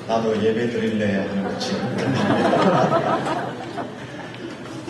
나도 예배 드릴래 하는 것이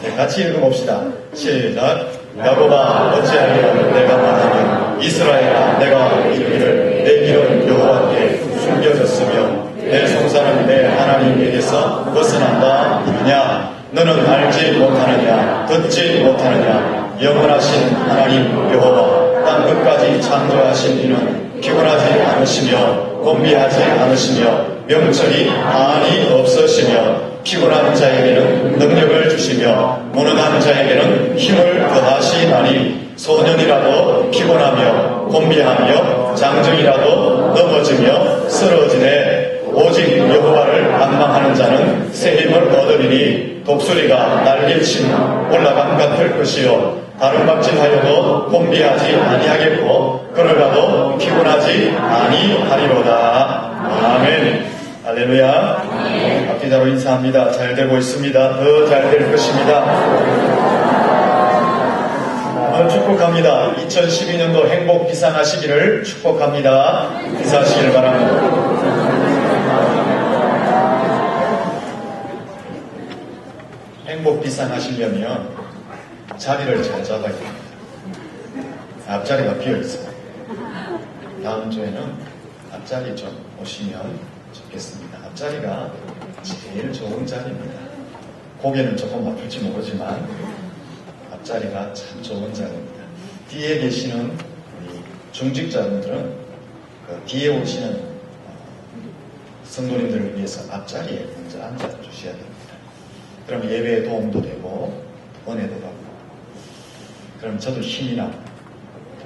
네, 같이 읽어봅시다. 시작. 야곱아 어찌하여 내가 말하면 이스라엘아 내가 이르기를 내 길은 여호와께 숨겨졌으며 내 송사는 내 하나님에게서 벗어난다 하느냐. 너는 알지 못하느냐 듣지 못하느냐. 영원하신 하나님 여호와 땅 끝까지 창조하신 이는 피곤하지 않으시며 곤비하지 않으시며 명철이 한이 없으시며 피곤한 자에게는 능력을 주시며 무능한 자에게는 힘을 더하시나니 소년이라도 피곤하며 곤비하며 장정이라도 넘어지며 쓰러지네. 오직 여호와를 방망하는 자는 새 힘을 얻으리니 독수리가 날개친 올라감 같을 것이요 다른 박질하여도 곤비하지 아니하겠고 그러라도 피곤하지 아니하리로다. 아멘. 할렐루야. 박기자로 인사합니다. 잘 되고 있습니다. 더 잘 될 것입니다. 축복합니다. 2012년도 행복 비상하시기를 축복합니다. 인사하시기를 바랍니다. 행복 비상하시려면 자리를 잘 잡아야 됩니다. 앞자리가 비어 있습니다. 다음 주에는 앞자리 좀 오시면 좋겠습니다. 앞자리가 제일 좋은 자리입니다. 고개는 조금 아플지 모르지만 앞자리가 참 좋은 자리입니다. 뒤에 계시는 우리 중직자분들은 그 뒤에 오시는 성도님들을 위해서 앞자리에 먼저 앉아주셔야 됩니다. 그럼 예배에 도움도 되고 은혜도 받고 그럼 저도 힘이 나고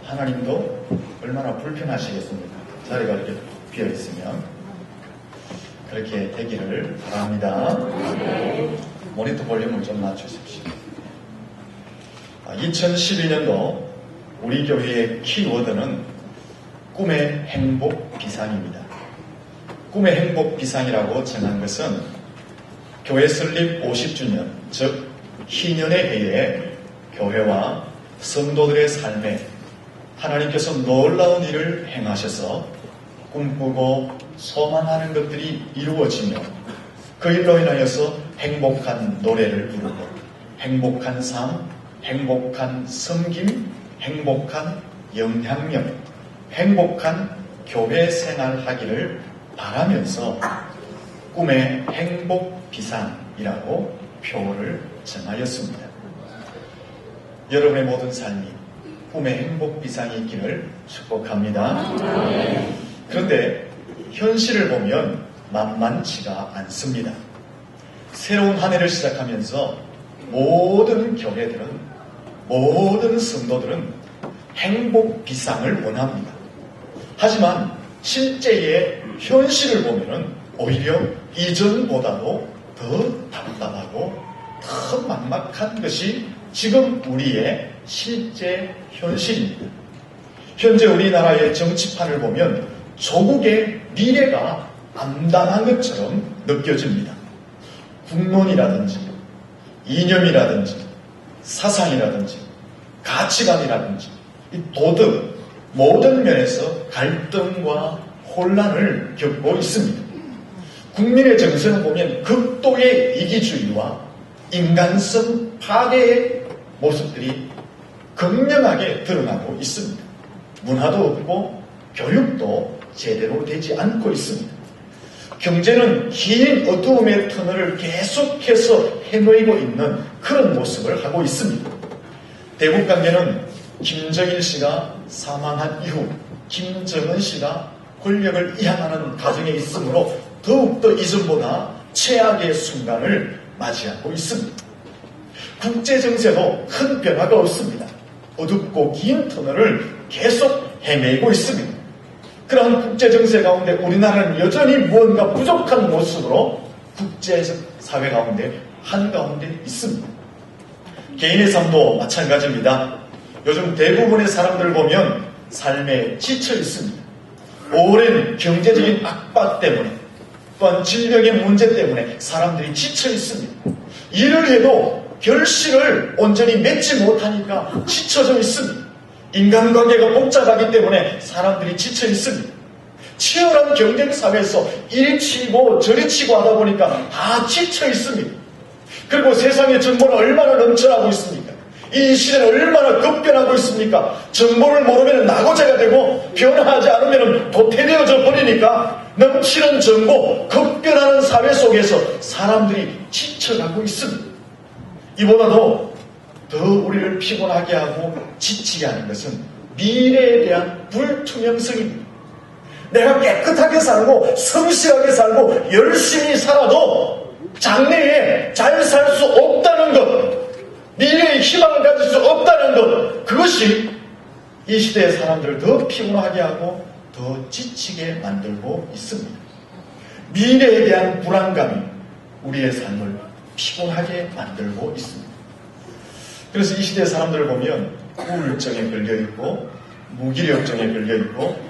하나님도 얼마나 불편하시겠습니까? 자리가 이렇게 비어있으면 그렇게 되기를 바랍니다. 모니터 볼륨을 좀 낮추십시오. 2012년도 우리 교회의 키워드는 꿈의 행복 비상입니다. 꿈의 행복 비상이라고 정한 것은 교회 설립 50주년, 즉 희년의 해에 교회와 성도들의 삶에 하나님께서 놀라운 일을 행하셔서 꿈꾸고 소망하는 것들이 이루어지며 그 일로 인하여서 행복한 노래를 부르고 행복한 삶, 행복한 섬김, 행복한 영향력, 행복한 교회 생활하기를 바라면서 꿈의 행복 비상이라고 표를 정하였습니다. 여러분의 모든 삶이 꿈의 행복 비상이 있기를 축복합니다. 그런데 현실을 보면 만만치가 않습니다. 새로운 한 해를 시작하면서 모든 교회들은, 모든 성도들은 행복 비상을 원합니다. 하지만 실제의 현실을 보면 오히려 이전보다도 더 답답하고 더 막막한 것이 지금 우리의 실제 현실입니다. 현재 우리나라의 정치판을 보면 조국의 미래가 암담한 것처럼 느껴집니다. 국론이라든지 이념이라든지 사상이라든지 가치관이라든지 이 도덕 모든 면에서 갈등과 혼란을 겪고 있습니다. 국민의 정서를 보면 극도의 이기주의와 인간성 파괴의 모습들이 극명하게 드러나고 있습니다. 문화도 없고 교육도 제대로 되지 않고 있습니다. 경제는 긴 어두움의 터널을 계속해서 헤매고 있는 그런 모습을 하고 있습니다. 대국관계는 김정일 씨가 사망한 이후 김정은 씨가 권력을 이양하는 과정에 있으므로 더욱더 이전보다 최악의 순간을 맞이하고 있습니다. 국제정세도 큰 변화가 없습니다. 어둡고 긴 터널을 계속 헤매고 있습니다. 그러한 국제정세 가운데 우리나라는 여전히 무언가 부족한 모습으로 국제사회 가운데 한가운데 있습니다. 개인의 삶도 마찬가지입니다. 요즘 대부분의 사람들 보면 삶에 지쳐 있습니다. 오랜 경제적인 압박 때문에 또한 질병의 문제 때문에 사람들이 지쳐 있습니다. 일을 해도 결실을 온전히 맺지 못하니까 지쳐져 있습니다. 인간관계가 복잡하기 때문에 사람들이 지쳐 있습니다. 치열한 경쟁 사회에서 이리 치고 저리 치고 하다 보니까 다 지쳐 있습니다. 그리고 세상의 정보는 얼마나 넘쳐나고 있습니까? 이 시대는 얼마나 급변하고 있습니까? 정보를 모르면 낙오자가 되고 변화하지 않으면 도태되어져 버리니까 넘치는 정보, 급변하는 사회 속에서 사람들이 지쳐가고 있습니다. 이보다도 더 우리를 피곤하게 하고 지치게 하는 것은 미래에 대한 불투명성입니다. 내가 깨끗하게 살고 성실하게 살고 열심히 살아도 장래에 잘 살 수 없다는 것, 미래의 희망을 가질 수 없다는 것, 그것이 이 시대의 사람들을 더 피곤하게 하고 더 지치게 만들고 있습니다. 미래에 대한 불안감이 우리의 삶을 피곤하게 만들고 있습니다. 그래서 이 시대의 사람들을 보면 우울증에 걸려있고 무기력증에 걸려있고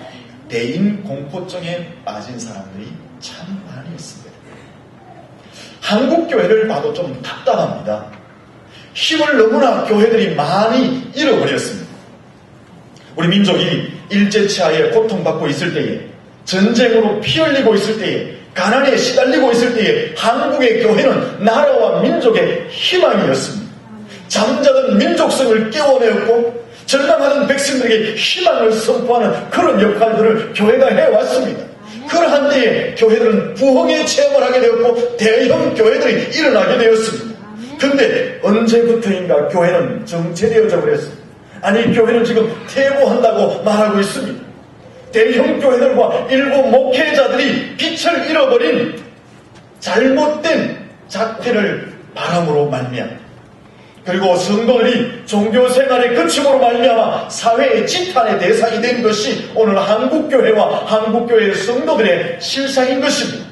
대인 공포증에 빠진 사람들이 참 많이 있습니다. 한국 교회를 봐도 좀 답답합니다. 힘을 너무나 교회들이 많이 잃어버렸습니다. 우리 민족이 일제치하에 고통받고 있을 때에, 전쟁으로 피 흘리고 있을 때에, 가난에 시달리고 있을 때에 한국의 교회는 나라와 민족의 희망이었습니다. 잠자던 민족성을 깨워내었고 절망하는 백성들에게 희망을 선포하는 그런 역할들을 교회가 해왔습니다. 그러한 때에 교회들은 부흥의 체험을 하게 되었고 대형 교회들이 일어나게 되었습니다. 근데 언제부터인가 교회는 정체되어져 버렸습니다. 아니, 교회는 지금 퇴보한다고 말하고 있습니다. 대형 교회들과 일부 목회자들이 빛을 잃어버린 잘못된 작태를 바람으로 말미암아, 그리고 성도들이 종교생활의 거침으로 말미암아 사회의 지탄의 대상이 된 것이 오늘 한국교회와 한국교회의 성도들의 실상인 것입니다.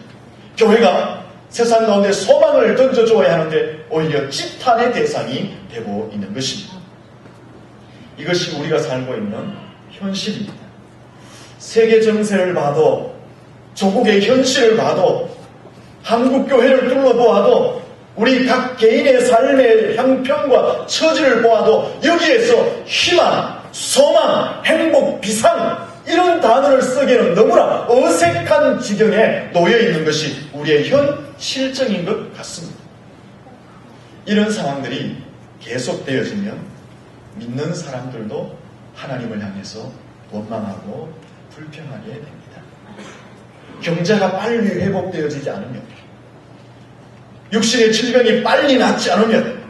교회가 세상 가운데 소망을 던져줘야 하는데 오히려 지탄의 대상이 되고 있는 것입니다. 이것이 우리가 살고 있는 현실입니다. 세계 정세를 봐도, 조국의 현실을 봐도, 한국교회를 둘러보아도, 우리 각 개인의 삶의 형편과 처지를 보아도 여기에서 희망, 소망, 행복, 비상, 이런 단어를 쓰기에는 너무나 어색한 지경에 놓여있는 것이 우리의 현 실정인 것 같습니다. 이런 상황들이 계속되어지면 믿는 사람들도 하나님을 향해서 원망하고 불평하게 됩니다. 경제가 빨리 회복되어지지 않으면, 육신의 질병이 빨리 낫지 않으면,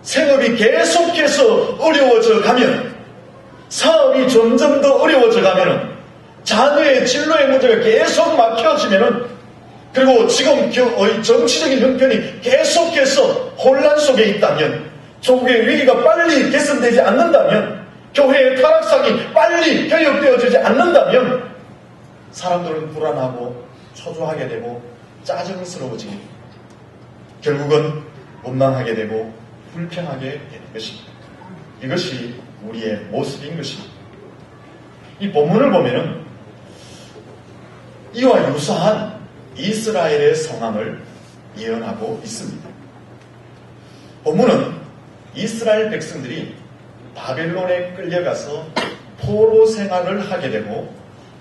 생업이 계속해서 어려워져 가면, 사업이 점점 더 어려워져 가면, 자녀의 진로의 문제가 계속 막혀지면, 그리고 지금 정치적인 형편이 계속해서 혼란 속에 있다면, 조국의 위기가 빨리 개선되지 않는다면, 교회의 타락상이 빨리 개혁되어지지 않는다면 사람들은 불안하고 초조하게 되고 짜증스러워지고 결국은 원망하게 되고 불평하게 되는 것입니다. 이것이 우리의 모습인 것입니다. 이 본문을 보면은 이와 유사한 이스라엘의 상황을 예언하고 있습니다. 본문은 이스라엘 백성들이 바벨론에 끌려가서 포로 생활을 하게 되고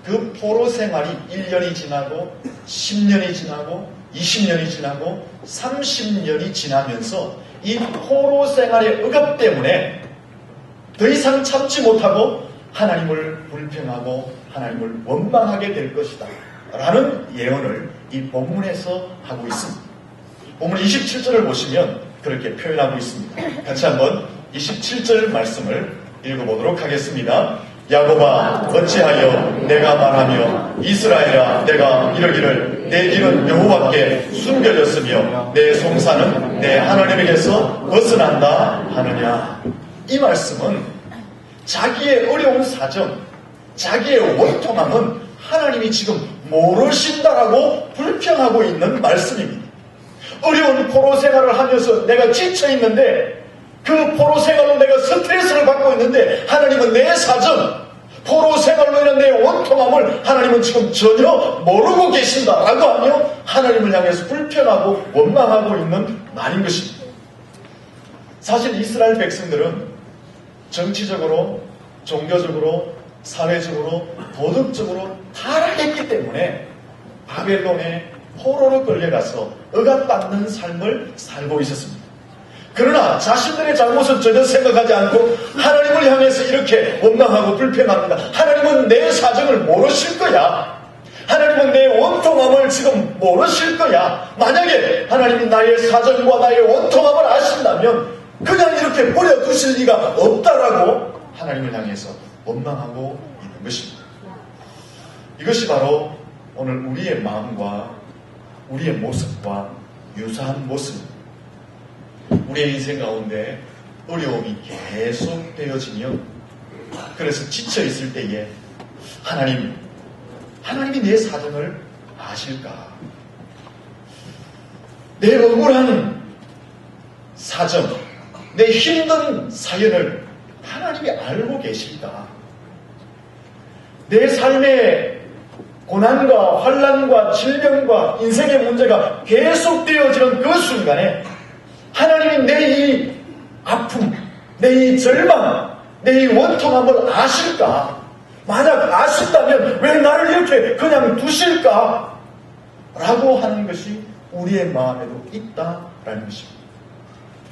그 포로 생활이 1년이 지나고 10년이 지나고 20년이 지나고 30년이 지나면서 이 포로 생활의 억압 때문에 더 이상 참지 못하고 하나님을 불평하고 하나님을 원망하게 될 것이다 라는 예언을 이 본문에서 하고 있습니다. 본문 27절을 보시면 그렇게 표현하고 있습니다. 같이 한번 27절 말씀을 읽어보도록 하겠습니다. 야곱아 어찌하여 내가 말하며 이스라엘아 내가 이러기를 내 길은 여호와께 숨겨졌으며 내 송사는 내 하나님에게서 벗어난다 하느냐. 이 말씀은 자기의 어려운 사정, 자기의 원통함은 하나님이 지금 모르신다라고 불평하고 있는 말씀입니다. 어려운 포로 생활을 하면서 내가 지쳐있는데 그 포로 생활로 내가 스트레스를 받고 있는데 하나님은 내 사정, 포로 생활로 인한 내 원통함을 하나님은 지금 전혀 모르고 계신다라고 하며 하나님을 향해서 불평하고 원망하고 있는 말인 것입니다. 사실 이스라엘 백성들은 정치적으로 종교적으로, 사회적으로, 도덕적으로 타락했기 때문에 바벨론에 포로로 끌려가서 억압받는 삶을 살고 있었습니다. 그러나 자신들의 잘못은 전혀 생각하지 않고 하나님을 향해서 이렇게 원망하고 불평합니다. 하나님은 내 사정을 모르실 거야. 하나님은 내 원통함을 지금 모르실 거야. 만약에 하나님이 나의 사정과 나의 원통함을 아신다면 그냥 이렇게 버려두실 리가 없다라고 하나님을 향해서 원망하고 있는 것입니다. 이것이 바로 오늘 우리의 마음과 우리의 모습과 유사한 모습입니다. 우리의 인생 가운데 어려움이 계속 되어지면, 그래서 지쳐있을 때에 하나님이 내 사정을 아실까? 내 억울한 사정, 내 힘든 사연을 하나님이 알고 계실까? 내 삶의 고난과 환난과 질병과 인생의 문제가 계속되어지는 그 순간에 하나님이 내 이 아픔, 내 이 절망, 내 이 원통함을 아실까? 만약 아신다면 왜 나를 이렇게 그냥 두실까? 라고 하는 것이 우리의 마음에도 있다라는 것입니다.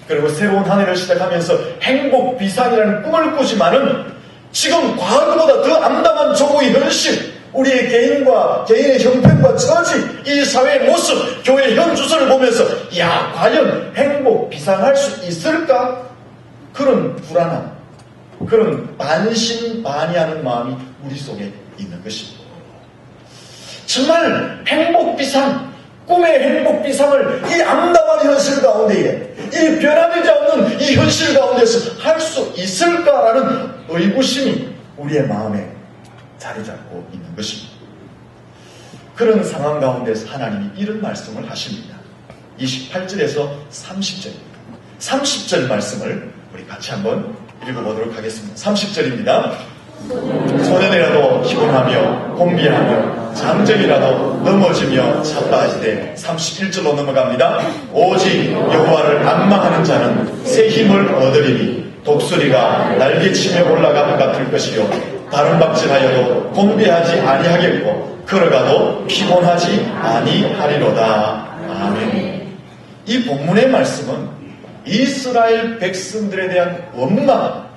그리고 새로운 한 해를 시작하면서 행복 비상이라는 꿈을 꾸지만은 지금 과거보다 더 암담한 조국의 현실, 우리의 개인의 형편과 처지, 이 사회의 모습, 교회의 현주소를 보면서 야, 과연 행복 비상할 수 있을까? 그런 불안함, 그런 반신반의하는 마음이 우리 속에 있는 것입니다. 정말 행복 비상, 꿈의 행복 비상을 이 암담한 현실 가운데에, 이 변화되지 않는 이 현실 가운데서 할 수 있을까라는 의구심이 우리의 마음에 자리 잡고 있는 것입니다. 그런 상황 가운데서 하나님이 이런 말씀을 하십니다. 28절에서 30절입니다. 30절 말씀을 우리 같이 한번 읽어보도록 하겠습니다. 30절입니다. 소년이라도 피곤하며 공비하며 장정이라도 넘어지며 자빠지되 31절로 넘어갑니다. 오직 여호와를 앙망하는 자는 새 힘을 얻으리니 독수리가 날개치며 올라가는 같을 것이요 다른 박질하여도 공비하지 아니하겠고 걸어가도 피곤하지 아니하리로다. 아멘. 이 본문의 말씀은 이스라엘 백성들에 대한 원망,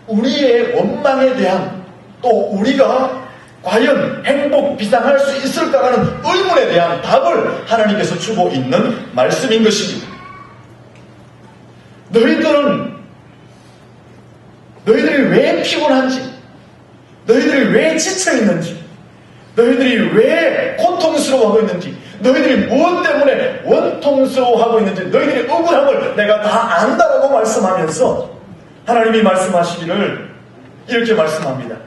우리의 원망에 대한, 또 우리가 과연 행복 비상할 수 있을까라는 의문에 대한 답을 하나님께서 주고 있는 말씀인 것입니다. 너희들이 왜 피곤한지, 너희들이 왜 지쳐있는지, 너희들이 왜 고통스러워하고 있는지, 너희들이 무엇 때문에 원통스러워하고 있는지, 너희들의 억울함을 내가 다 안다라고 말씀하면서 하나님이 말씀하시기를 이렇게 말씀합니다.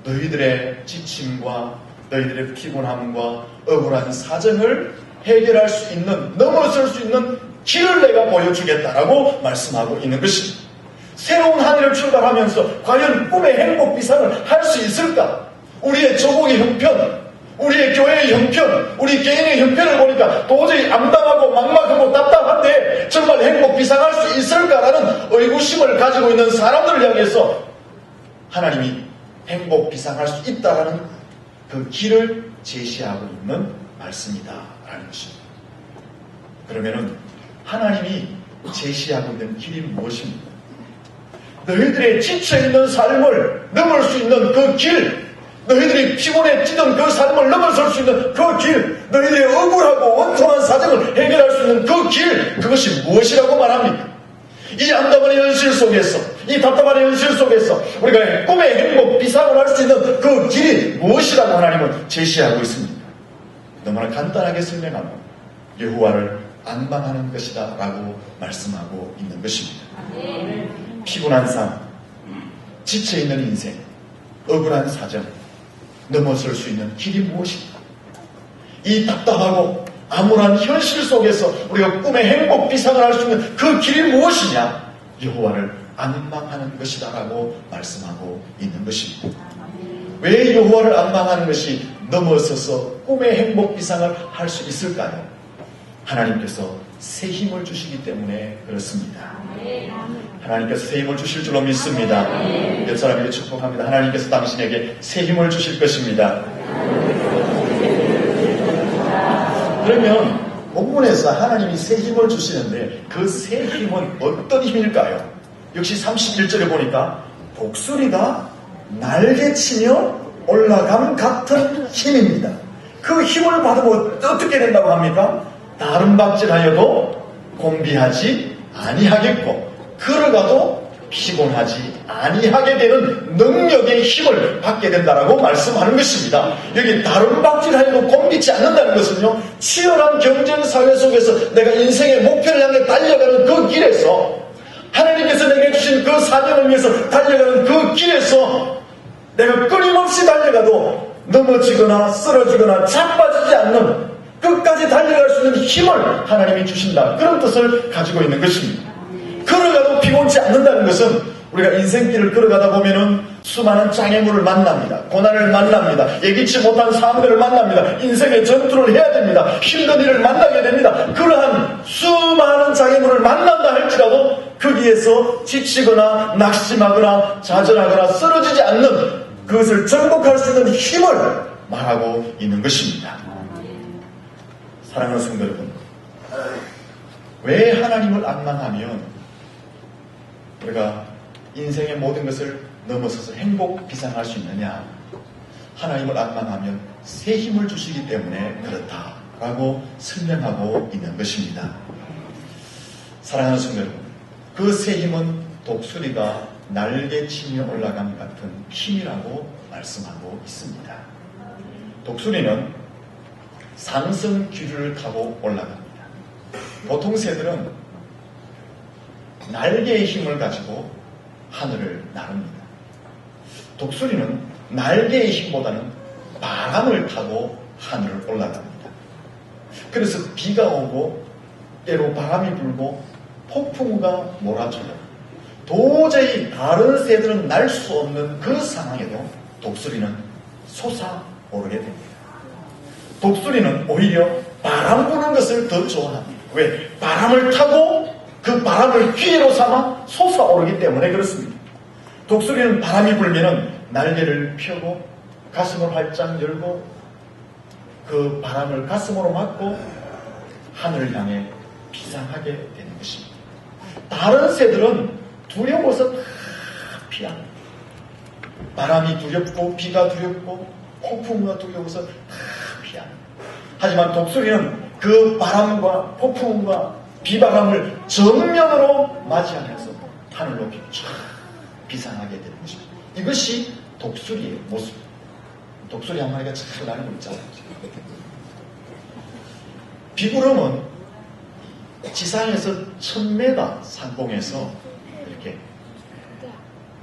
너희들의 지침과 너희들의 피곤함과 억울한 사정을 해결할 수 있는, 넘어설 수 있는 길을 내가 보여주겠다라고 말씀하고 있는 것입니다. 새로운 한 해를 출발하면서 과연 꿈의 행복 비상을 할 수 있을까? 우리의 조국의 형편, 우리의 교회의 형편, 우리 개인의 형편을 보니까 도저히 암담하고 막막하고 답답한데 정말 행복 비상할 수 있을까라는 의구심을 가지고 있는 사람들을 향해서 하나님이 행복 비상할 수 있다라는 그 길을 제시하고 있는 말씀이다라는 것입니다. 그러면은 하나님이 제시하고 있는 길이 무엇입니까? 너희들의 지쳐있는 삶을 넘을 수 있는 그 길, 너희들이 피곤해 찌든 그 삶을 넘어설 수 있는 그 길, 너희들의 억울하고 원통한 사정을 해결할 수 있는 그 길, 그것이 무엇이라고 말합니까? 이 암담한 현실 속에서, 이 답답한 현실 속에서 우리가 꿈의 행복 비상을 할 수 있는 그 길이 무엇이라고 하나님은 제시하고 있습니다. 너무나 간단하게 설명하면 여호와를 앙망하는 것이다 라고 말씀하고 있는 것입니다. 피곤한 삶, 지쳐있는 인생, 억울한 사정, 넘어설 수 있는 길이 무엇인가? 이 답답하고 암울한 현실 속에서 우리가 꿈의 행복 비상을 할 수 있는 그 길이 무엇이냐? 여호와를 앙망하는 것이다 라고 말씀하고 있는 것입니다. 왜 여호와를 앙망하는 것이 넘어서서 꿈의 행복 비상을 할 수 있을까요? 하나님께서 새 힘을 주시기 때문에 그렇습니다. 하나님께서 새 힘을 주실 줄로 믿습니다. 옆 사람에게 축복합니다. 하나님께서 당신에게 새 힘을 주실 것입니다. 그러면 본문에서 하나님이 새 힘을 주시는데 그 새 힘은 어떤 힘일까요? 역시 31절에 보니까 독수리가 날개치며 올라감 같은 힘입니다. 그 힘을 받으면 어떻게 된다고 합니까? 다른 박질하여도 곤비하지 아니하겠고 걸어가도 피곤하지 아니하게 되는 능력의 힘을 받게 된다라고 말씀하는 것입니다. 여기 다른 박질하여도 곤비치 않는다는 것은요, 치열한 경쟁 사회 속에서 내가 인생의 목표를 향해 달려가는 그 길에서, 하나님께서 내게 주신 그 사명을 위해서 달려가는 그 길에서 내가 끊임없이 달려가도 넘어지거나 쓰러지거나 자빠지지 않는 끝까지 달려갈 수 있는 힘을 하나님이 주신다, 그런 뜻을 가지고 있는 것입니다. 걸어가도 피곤치 않는다는 것은 우리가 인생길을 걸어가다 보면은 수많은 장애물을 만납니다. 고난을 만납니다. 예기치 못한 사람들을 만납니다. 인생의 전투를 해야 됩니다. 힘든 일을 만나게 됩니다. 그러한 수많은 장애물을 만난다 할지라도 거기에서 지치거나 낙심하거나 좌절하거나 쓰러지지 않는 그것을 정복할 수 있는 힘을 말하고 있는 것입니다. 사랑하는 성도 여러분, 왜 하나님을 앙망하면 우리가 인생의 모든 것을 넘어서서 행복 비상할 수 있느냐? 하나님을 앙망하면 새 힘을 주시기 때문에 그렇다라고 설명하고 있는 것입니다. 사랑하는 성도 여러분, 그 새 힘은 독수리가 날개치며 올라감 같은 힘이라고 말씀하고 있습니다. 독수리는 상승 기류를 타고 올라갑니다. 보통 새들은 날개의 힘을 가지고 하늘을 나릅니다. 독수리는 날개의 힘보다는 바람을 타고 하늘을 올라갑니다. 그래서 비가 오고 때로 바람이 불고 폭풍우가 몰아쳐요. 도저히 다른 새들은 날 수 없는 그 상황에도 독수리는 솟아오르게 됩니다. 독수리는 오히려 바람 부는 것을 더 좋아합니다. 왜? 바람을 타고 그 바람을 기회로 삼아 솟아오르기 때문에 그렇습니다. 독수리는 바람이 불면은 날개를 펴고 가슴을 활짝 열고 그 바람을 가슴으로 맞고 하늘을 향해 비상하게 되는 것입니다. 다른 새들은 두려워서 다 피합니다. 바람이 두렵고 비가 두렵고 폭풍우가 두려워서 다 피합니다. 하지만 독수리는 그 바람과 폭풍과 비바람을 정면으로 맞이하면서 하늘 높이 쫙 비상하게 되는 것입니다. 이것이 독수리의 모습입니다. 독수리 한 마리가 쫙 날고 있잖아요. 비구름은 지상에서 1000m 상공에서 이렇게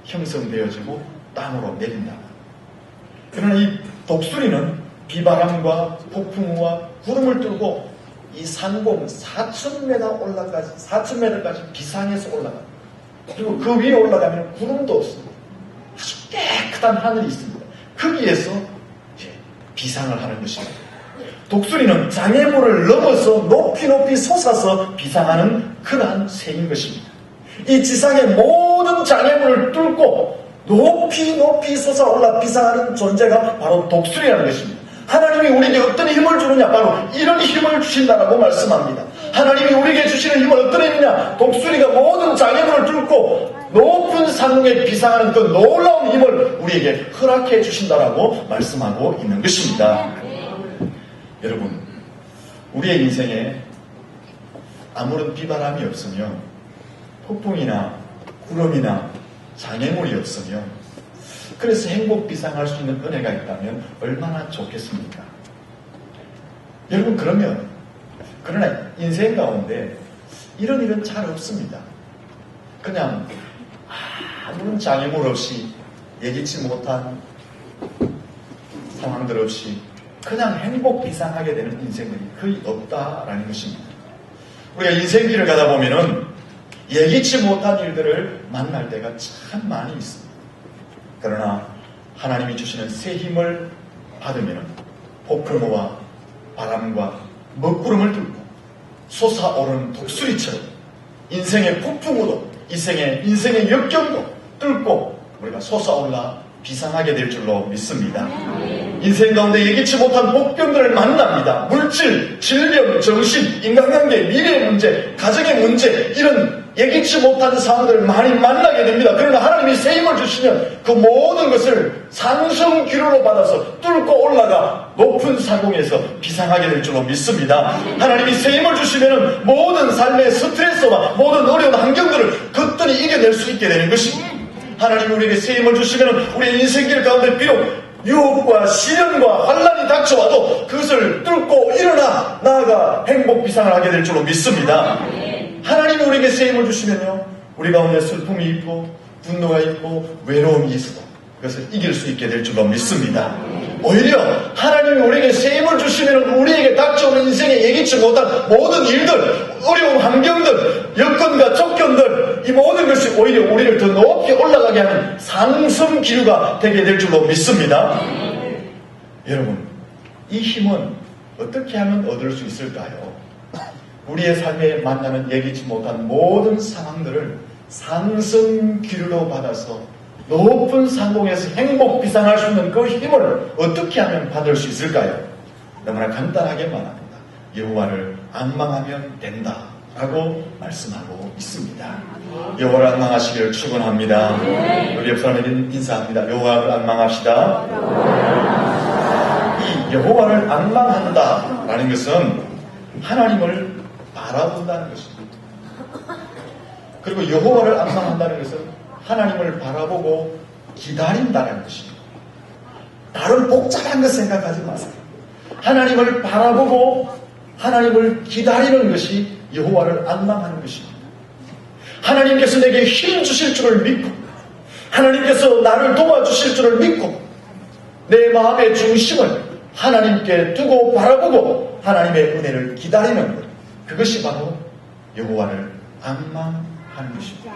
형성되어지고 땅으로 내린다. 그러나 이 독수리는 비바람과 폭풍우와 구름을 뚫고 이 상공 4000m 올라가지 4000m까지 비상해서 올라갑니다. 그리고 그 위에 올라가면 구름도 없습니다. 아주 깨끗한 하늘이 있습니다. 거기에서 비상을 하는 것입니다. 독수리는 장애물을 넘어서 높이 높이 솟아서 비상하는 그러한 새인 것입니다. 이 지상의 모든 장애물을 뚫고 높이 높이 솟아올라 비상하는 존재가 바로 독수리라는 것입니다. 하나님이 우리에게 어떤 힘을 주느냐? 바로 이런 힘을 주신다라고 말씀합니다. 하나님이 우리에게 주시는 힘은 어떤 힘이냐? 독수리가 모든 장애물을 뚫고 높은 상공에 비상하는 그 놀라운 힘을 우리에게 허락해 주신다라고 말씀하고 있는 것입니다. 여러분, 우리의 인생에 아무런 비바람이 없으면, 폭풍이나 구름이나 장애물이 없으면, 그래서 행복 비상할 수 있는 은혜가 있다면 얼마나 좋겠습니까? 여러분, 그러나 인생 가운데 이런 일은 잘 없습니다. 그냥 아무런 장애물 없이, 예기치 못한 상황들 없이 그냥 행복 비상하게 되는 인생들이 거의 없다라는 것입니다. 우리가 인생길을 가다 보면은 예기치 못한 일들을 만날 때가 참 많이 있습니다. 그러나 하나님이 주시는 새 힘을 받으면 폭풍우와 바람과 먹구름을 뚫고 솟아오르는 독수리처럼 인생의 폭풍우도 인생의 역경도 뚫고 우리가 솟아올라 비상하게 될 줄로 믿습니다. 인생 가운데 예기치 못한 복병들을 만납니다. 물질, 질병, 정신, 인간관계, 미래의 문제, 가정의 문제, 이런 예기치 못한 상황들을 많이 만나게 됩니다. 그러나 하나님이 새 힘을 주시면 그 모든 것을 상승기류로 받아서 뚫고 올라가 높은 상공에서 비상하게 될 줄로 믿습니다. 하나님이 새 힘을 주시면 모든 삶의 스트레스와 모든 어려운 환경들을 거뜬히 이겨낼 수 있게 되는 것입니다. 하나님이 우리에게 새 힘을 주시면 우리의 인생길 가운데 비록 유혹과 시련과 환난이 닥쳐와도 그것을 뚫고 일어나 나아가 행복 비상을 하게 될 줄로 믿습니다. 하나님이 우리에게 새 힘을 주시면요, 우리 가운데 슬픔이 있고 분노가 있고 외로움이 있어도 그것을 이길 수 있게 될 줄로 믿습니다. 오히려 하나님이 우리에게 새 힘을 주시면 우리에게 닥쳐오는 인생에 예기치 못한 모든 일들, 어려운 환경들, 여건과 조건들, 이 모든 것이 오히려 우리를 더 높이 올라가게 하는 상승 기류가 되게 될 줄로 믿습니다. 여러분, 이 힘은 어떻게 하면 얻을 수 있을까요? 우리의 삶에 만나는 예기치 못한 모든 상황들을 상승 기류로 받아서 높은 상공에서 행복 비상할 수 있는 그 힘을 어떻게 하면 받을 수 있을까요? 너무나 간단하게 말합니다. 여호와를 앙망하면 된다 라고 말씀하고 있습니다. 여호와를 앙망하시기를 축원합니다. 우리 옆 사람에게 인사합니다. 여호와를 앙망합시다. 이 여호와를 앙망한다 라는 것은 하나님을 바라본다는 것입니다. 그리고 여호와를 앙망한다는 것은 하나님을 바라보고 기다린다는 것입니다. 다른 복잡한 것 생각하지 마세요. 하나님을 바라보고 하나님을 기다리는 것이 여호와를 앙망하는 것입니다. 하나님께서 내게 힘 주실 줄을 믿고 하나님께서 나를 도와주실 줄을 믿고 내 마음의 중심을 하나님께 두고 바라보고 하나님의 은혜를 기다리는 것, 그것이 바로 여호와를 앙망하는 것입니다.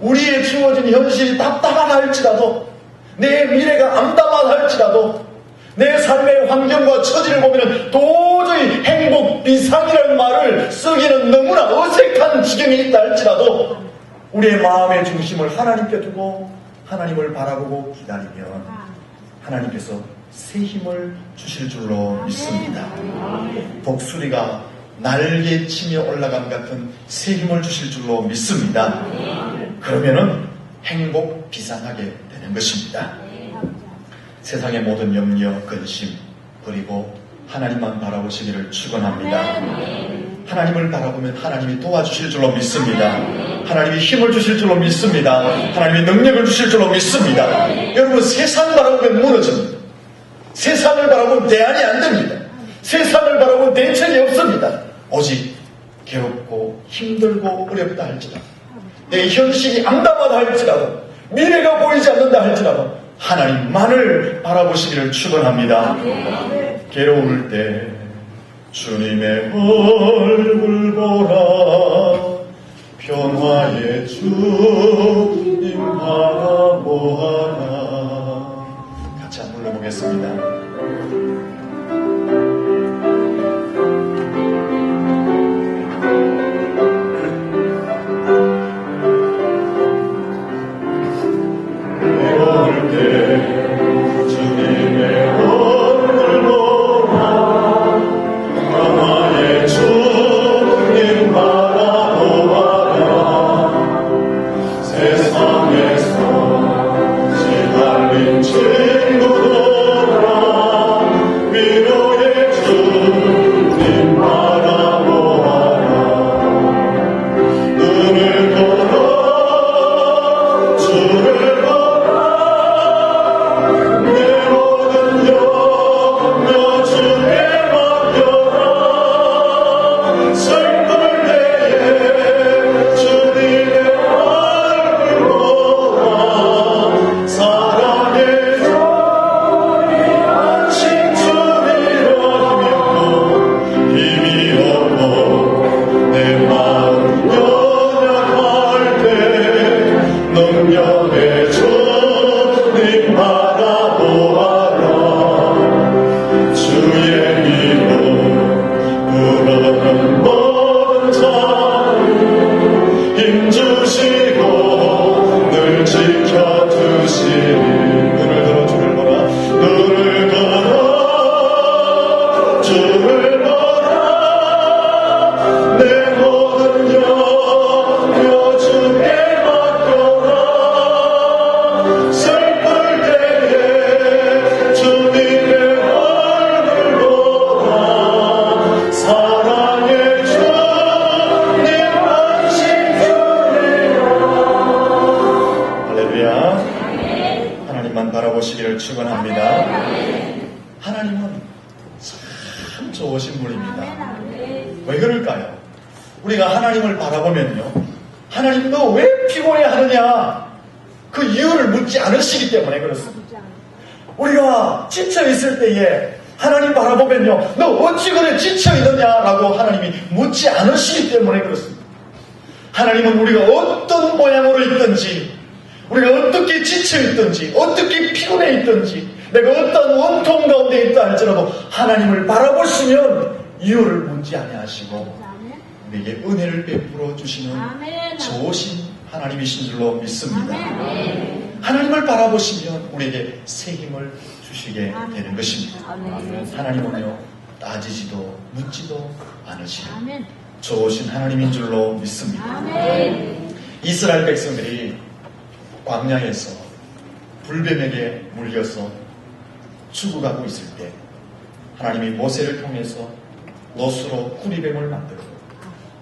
우리의 주어진 현실이 답답하다 할지라도, 내 미래가 암담하다 할지라도, 내 삶의 환경과 처지를 보면 도저히 행복 비상이라는 말을 쓰기는 너무나 어색한 지경에 있다 할지라도 우리의 마음의 중심을 하나님께 두고 하나님을 바라보고 기다리면 하나님께서 새 힘을 주실 줄로 믿습니다. 독수리가 날개치며 올라감 같은 새 힘을 주실 줄로 믿습니다. 그러면은 행복 비상하게 되는 것입니다. 세상의 모든 염려, 근심 그리고 하나님만 바라보시기를 축원합니다. 하나님을 바라보면 하나님이 도와주실 줄로 믿습니다. 하나님이 힘을 주실 줄로 믿습니다. 하나님이 능력을 주실 줄로 믿습니다. 여러분, 세상을 바라보면 무너집니다. 세상을 바라보면 대안이 안 됩니다. 세상을 바라보면 대책이 없습니다. 오직 괴롭고 힘들고 어렵다 할지라도, 내 현실이 암담하다 할지라도, 미래가 보이지 않는다 할지라도 하나님만을 바라보시기를 축원합니다. 괴로울 때 주님의 얼굴 보라, 평화의 주님 바라보아라. 같이 한번 불러보겠습니다. 바라보시기를 축원합니다. 하나님은 참 좋으신 분입니다. 왜 그럴까요? 우리가 하나님을 바라보면요, 하나님 너 왜 피곤해하느냐 그 이유를 묻지 않으시기 때문에 그렇습니다. 우리가 지쳐있을 때에 하나님 바라보면요, 너 어찌 그래 지쳐있느냐라고 하나님이 묻지 않으시기 때문에 그렇습니다. 하나님은 우리가 어떤 모양으로 있든지, 우리가 어떻게 지쳐있든지, 어떻게 피곤해 있든지, 내가 어떤 원통 가운데 있다 할지라도 하나님을 바라보시면 이유를 묻지 아니하시고 우리에게 은혜를 베풀어 주시는 좋으신 하나님이신 줄로 믿습니다. 하나님을 바라보시면 우리에게 새 힘을 주시게 되는 것입니다. 하나님은요, 따지지도 묻지도 않으시는 좋으신 하나님인 줄로 믿습니다. 이스라엘 백성들이 광야에서 불뱀에게 물려서 죽어가고 있을 때 하나님이 모세를 통해서 놋으로 구리뱀을 만들고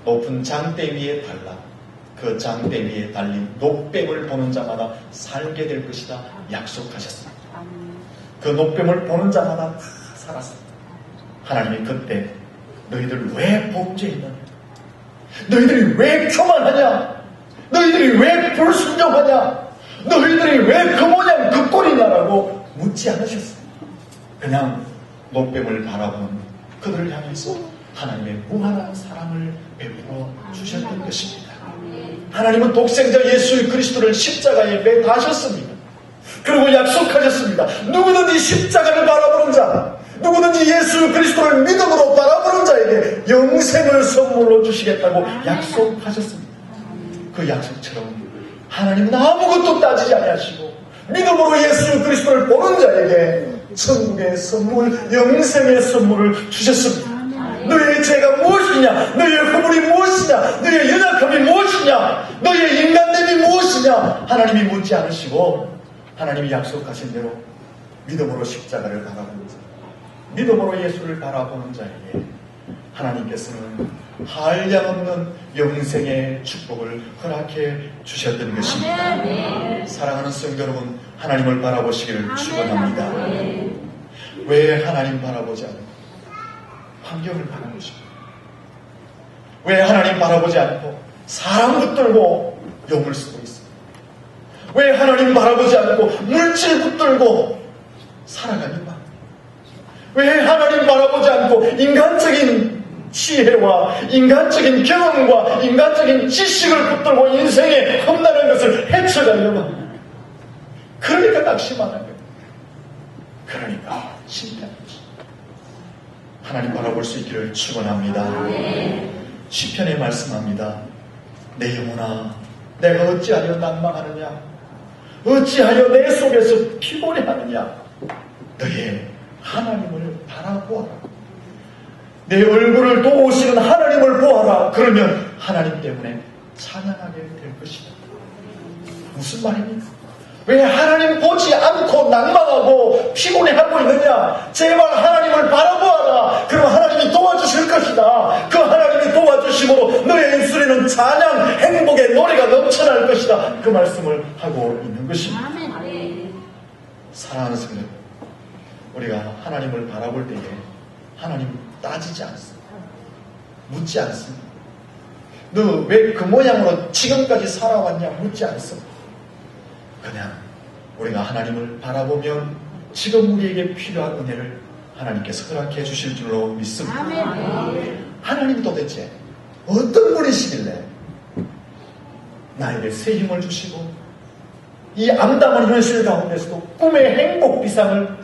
높은 장대 위에 달라 그 장대 위에 달린 녹뱀을 보는 자마다 살게 될 것이다 약속하셨습니다. 그 녹뱀을 보는 자마다 다 살았습니다. 하나님이 그때 너희들 왜 범죄했느냐, 너희들이 왜 교만하냐, 너희들이 왜 불순종하냐, 너희들이 왜 그 모양 그 꼴이냐라고 묻지 않으셨습니다. 그냥 녹뱀을 바라보는 그들을 향해서 하나님의 무한한 사랑을 베풀어 주셨던 것입니다. 하나님은 독생자 예수 그리스도를 십자가에 매다하셨습니다. 그리고 약속하셨습니다. 누구든지 십자가를 바라보는 자, 누구든지 예수 그리스도를 믿음으로 바라보는 자에게 영생을 선물로 주시겠다고 약속하셨습니다. 그 약속처럼 하나님은 아무것도 따지지 않으시고 믿음으로 예수 그리스도를 보는 자에게 천국의 선물, 영생의 선물을 주셨습니다. 너의 죄가 무엇이냐, 너의 허물이 무엇이냐, 너의 연약함이 무엇이냐, 너의 인간됨이 무엇이냐, 하나님이 묻지 않으시고 하나님이 약속하신 대로 믿음으로 십자가를 바라보는 자, 믿음으로 예수를 바라보는 자에게 하나님께서는 한량없는 영생의 축복을 허락해 주셨던 것입니다. 사랑하는 성도 여러분, 하나님을 바라보시기를 축원합니다. 왜 하나님 바라보지 않고 환경을 바라보십니까? 왜 하나님 바라보지 않고 사람 붙들고 용을 쓰고 있습니까? 왜 하나님 바라보지 않고 물질 붙들고 살아가는가? 왜 하나님 바라보지 않고 인간적인 지혜와 인간적인 경험과 인간적인 지식을 붙들고 인생에 험난한 것을 헤쳐가려고 합니다. 그러니까 낙심하는 거예요. 그러니까 실패하는 것입니다. 하나님 바라볼 수 있기를 축원합니다. 시편에 말씀합니다. 내 영혼아, 내가 어찌하여 낭망하느냐, 어찌하여 내 속에서 피곤해하느냐, 너의 하나님을 바라보아라. 내 얼굴을 도우시는 하나님을 보아라. 그러면 하나님 때문에 찬양하게 될 것이다. 무슨 말입니까? 왜 하나님 보지 않고 낭망하고 피곤해하고 있느냐? 제발 하나님을 바라보아라. 그럼 하나님이 도와주실 것이다. 그 하나님이 도와주심으로 너의 입술에는 찬양, 행복의 노래가 넘쳐날 것이다. 그 말씀을 하고 있는 것입니다. 사랑하는 성도, 우리가 하나님을 바라볼 때에 하나님 따지지 않습니다. 묻지 않습니다. 너 왜 그 모양으로 지금까지 살아왔냐 묻지 않습니다. 그냥 우리가 하나님을 바라보면 지금 우리에게 필요한 은혜를 하나님께서 허락해 주실 줄로 믿습니다. 하나님 도대체 어떤 분이시길래 나에게 새 힘을 주시고 이 암담한 현실 가운데서도 꿈의 행복 비상을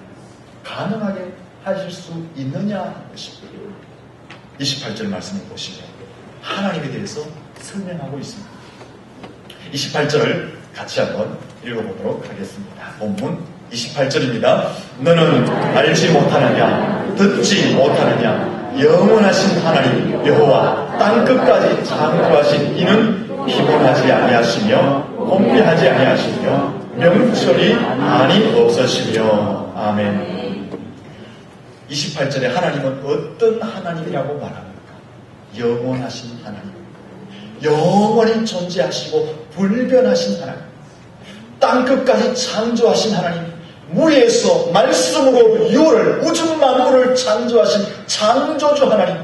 가능하게 하실 수 있느냐 하는 것입니다. 28절 말씀을 보시면 하나님에 대해서 설명하고 있습니다. 28절을 같이 한번 읽어보도록 하겠습니다. 본문 28절입니다. 너는 알지 못하느냐, 듣지 못하느냐, 영원하신 하나님 여호와 땅끝까지 창조하신 이는 피곤하지 아니하시며 혼미하지 아니하시며 명철이 많이 없으시며. 아멘. 28절에 하나님은 어떤 하나님이라고 말합니까? 영원하신 하나님, 영원히 존재하시고 불변하신 하나님, 땅끝까지 창조하신 하나님, 무에서 말씀으로 유를 우주 만물을 창조하신 창조주 하나님,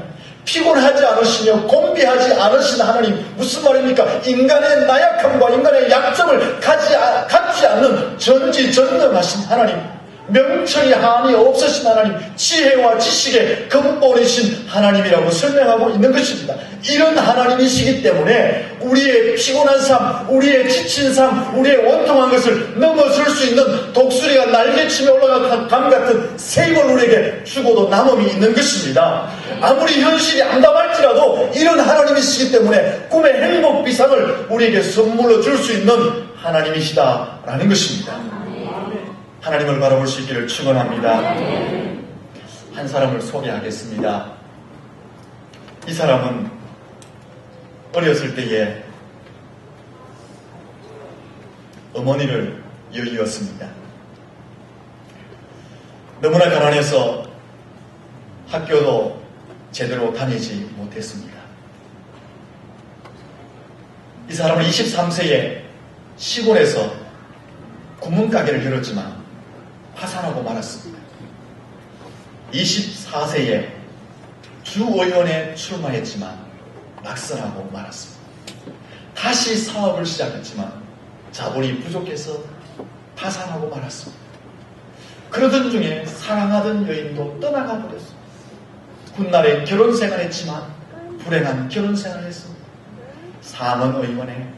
피곤하지 않으시며 곤비하지 않으신 하나님, 무슨 말입니까? 인간의 나약함과 인간의 약점을 갖지 않는 전지전능하신 하나님, 명철이 한이 없으신 하나님, 지혜와 지식의 근본이신 하나님이라고 설명하고 있는 것입니다. 이런 하나님이시기 때문에 우리의 피곤한 삶, 우리의 지친 삶, 우리의 원통한 것을 넘어설 수 있는 독수리가 날개치며 올라간 감 같은 새 힘을 우리에게 주고도 남음이 있는 것입니다. 아무리 현실이 암담할지라도 이런 하나님이시기 때문에 꿈의 행복 비상을 우리에게 선물로 줄 수 있는 하나님이시다라는 것입니다. 하나님을 바라볼 수 있기를 축원합니다. 한 사람을 소개하겠습니다. 이 사람은 어렸을 때에 어머니를 여의었습니다. 너무나 가난해서 학교도 제대로 다니지 못했습니다. 이 사람은 23세에 시골에서 구문가게를 열었지만 파산하고 말았습니다. 24세에 주의원에 출마했지만 낙선하고 말았습니다. 다시 사업을 시작했지만 자본이 부족해서 파산하고 말았습니다. 그러던 중에 사랑하던 여인도 떠나가 버렸습니다. 훗날에 결혼생활했지만 불행한 결혼생활을 했습니다. 상원의원에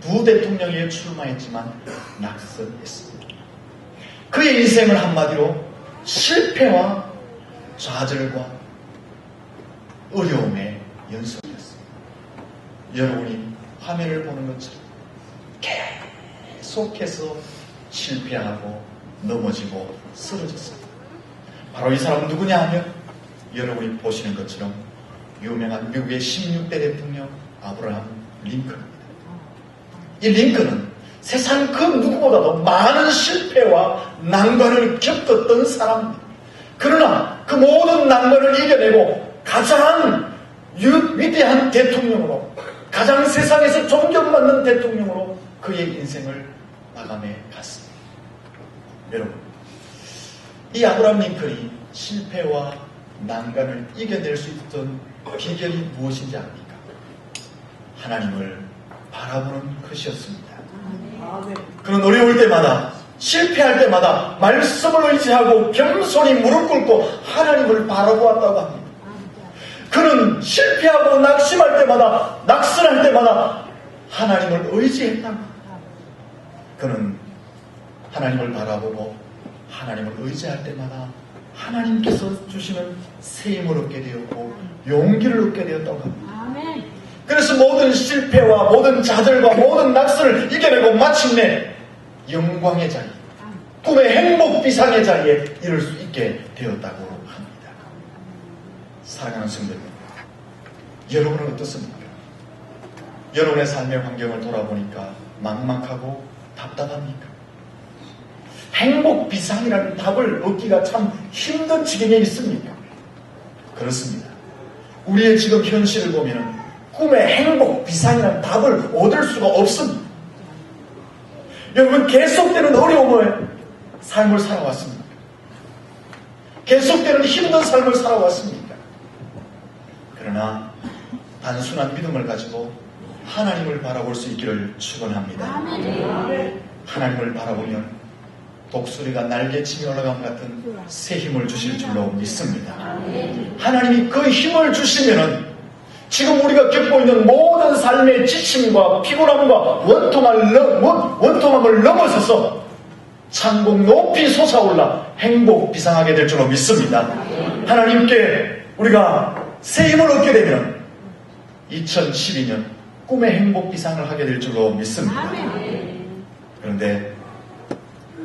부대통령에 출마했지만 낙선했습니다. 그의 인생을 한마디로 실패와 좌절과 어려움의 연속이었습니다. 여러분이 화면을 보는 것처럼 계속해서 실패하고 넘어지고 쓰러졌습니다. 바로 이 사람은 누구냐 하면 여러분이 보시는 것처럼 유명한 미국의 16대 대통령 아브라함 링컨입니다. 이 링컨은 세상 그 누구보다도 많은 실패와 난관을 겪었던 사람입니다. 그러나 그 모든 난관을 이겨내고 가장 위대한 대통령으로, 가장 세상에서 존경받는 대통령으로 그의 인생을 마감해 갔습니다. 여러분, 이 아브라함 링컨이 실패와 난관을 이겨낼 수 있던 비결이 무엇인지 압니까? 하나님을 바라보는 것이었습니다. 그는 어려울 때마다, 실패할 때마다 말씀을 의지하고 겸손히 무릎 꿇고 하나님을 바라보았다고 합니다. 그는 실패하고 낙심할 때마다, 낙선할 때마다 하나님을 의지했다고 합니다. 그는 하나님을 바라보고 하나님을 의지할 때마다 하나님께서 주시는 새 힘을 얻게 되었고 용기를 얻게 되었다고 합니다. 그래서 모든 실패와 모든 좌절과 모든 낙선을 이겨내고 마침내 영광의 자리, 꿈의 행복 비상의 자리에 이를 수 있게 되었다고 합니다. 사랑하는 성도님, 여러분은 어떻습니까? 여러분의 삶의 환경을 돌아보니까 막막하고 답답합니까? 행복 비상이라는 답을 얻기가 참 힘든 지경에 있습니까? 그렇습니다. 우리의 지금 현실을 보면 꿈의 행복 비상이라는 답을 얻을 수가 없습니다. 여러분, 계속되는 어려움의 삶을 살아왔습니까? 계속되는 힘든 삶을 살아왔습니까? 그러나 단순한 믿음을 가지고 하나님을 바라볼 수 있기를 축원합니다. 하나님을 바라보면 독수리가 날개치며 올라감 같은 새 힘을 주실 줄로 믿습니다. 하나님이 그 힘을 주시면은 지금 우리가 겪고 있는 모든 삶의 지침과 피곤함과 원통함을 넘어서서 창공 높이 솟아올라 행복 비상하게 될 줄로 믿습니다. 하나님께 우리가 새 힘을 얻게 되면 2012년 꿈의 행복 비상을 하게 될 줄로 믿습니다. 그런데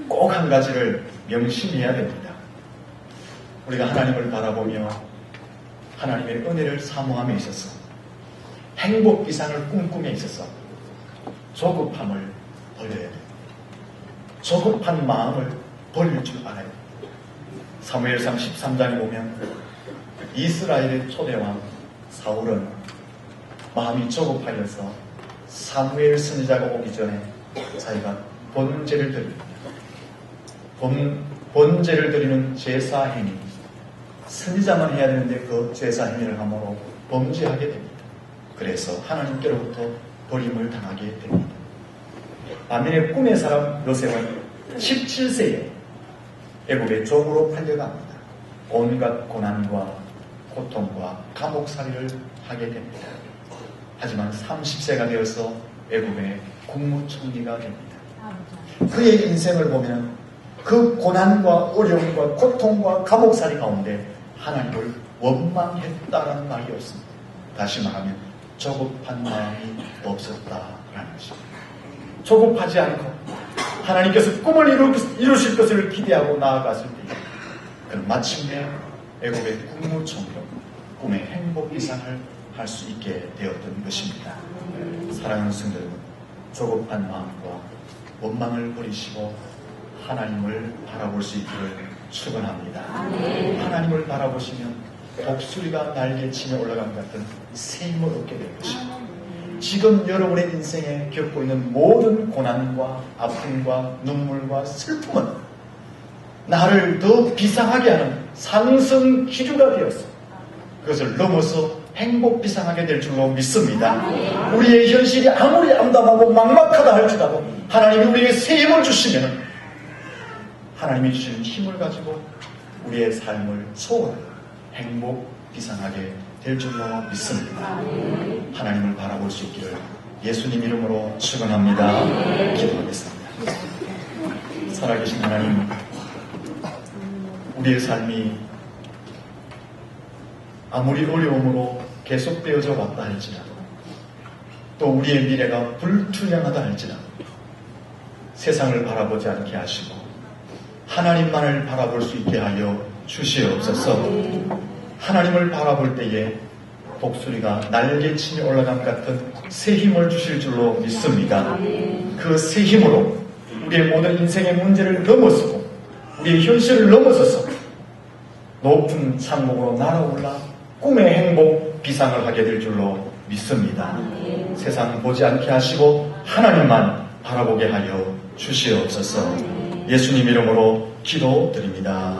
꼭 한 가지를 명심해야 됩니다. 우리가 하나님을 바라보며 하나님의 은혜를 사모함에 있어서 행복 비상을 꿈꿈에 있어서 조급함을 버려야 돼요. 조급한 마음을 버릴 줄 알아야 돼요. 사무엘상 13장에 보면 이스라엘의 초대왕 사울은 마음이 조급하여서 사무엘 선지자가 오기 전에 자기가 번제를 드립니다. 번제를 드리는 제사 행위, 선지자만 해야 되는데 그 제사 행위를 함으로 범죄하게 됩니다. 그래서 하나님께로부터 버림을 당하게 됩니다. 반면에 꿈의 사람 요셉은 17세에 애굽의 종으로 팔려갑니다. 온갖 고난과 고통과 감옥살이를 하게 됩니다. 하지만 30세가 되어서 애굽의 국무총리가 됩니다. 그의 인생을 보면 그 고난과 어려움과 고통과 감옥살이 가운데 하나님을 원망했다는 말이 없습니다. 다시 말하면 조급한 마음이 없었다라는 것입니다. 조급하지 않고 하나님께서 꿈을 이루실 것을 기대하고 나아갔을 때 그는 마침내 애굽의 국무총리로 꿈의 행복 이상을 할 수 있게 되었던 것입니다. 사랑하는 성도 여러분, 조급한 마음과 원망을 버리시고 하나님을 바라볼 수 있기를 축원합니다. 하나님을 바라보시면 독수리가 날개치며 올라간 것 같은 새 힘을 얻게 될 것입니다. 지금 여러분의 인생에 겪고 있는 모든 고난과 아픔과 눈물과 슬픔은 나를 더 비상하게 하는 상승 기류가 되어서 그것을 넘어서 행복 비상하게 될 줄로 믿습니다. 우리의 현실이 아무리 암담하고 막막하다 할지라도 하나님이 우리에게 새 힘을 주시면 하나님이 주신 힘을 가지고 우리의 삶을 소원하고 행복 비상하게 될 줄로 믿습니다. 하나님을 바라볼 수 있기를 예수님 이름으로 축원합니다. 기도하겠습니다. 살아계신 하나님, 우리의 삶이 아무리 어려움으로 계속되어져 왔다 할지라도 또 우리의 미래가 불투명하다 할지라도 세상을 바라보지 않게 하시고 하나님만을 바라볼 수 있게 하여 주시옵소서. 하나님을 바라볼 때에 독수리가 날개치며 올라간 것 같은 새 힘을 주실 줄로 믿습니다. 그 새 힘으로 우리의 모든 인생의 문제를 넘어서고 우리의 현실을 넘어서서 높은 산목으로 날아올라 꿈의 행복 비상을 하게 될 줄로 믿습니다. 세상 보지 않게 하시고 하나님만 바라보게 하여 주시옵소서. 예수님 이름으로 기도드립니다.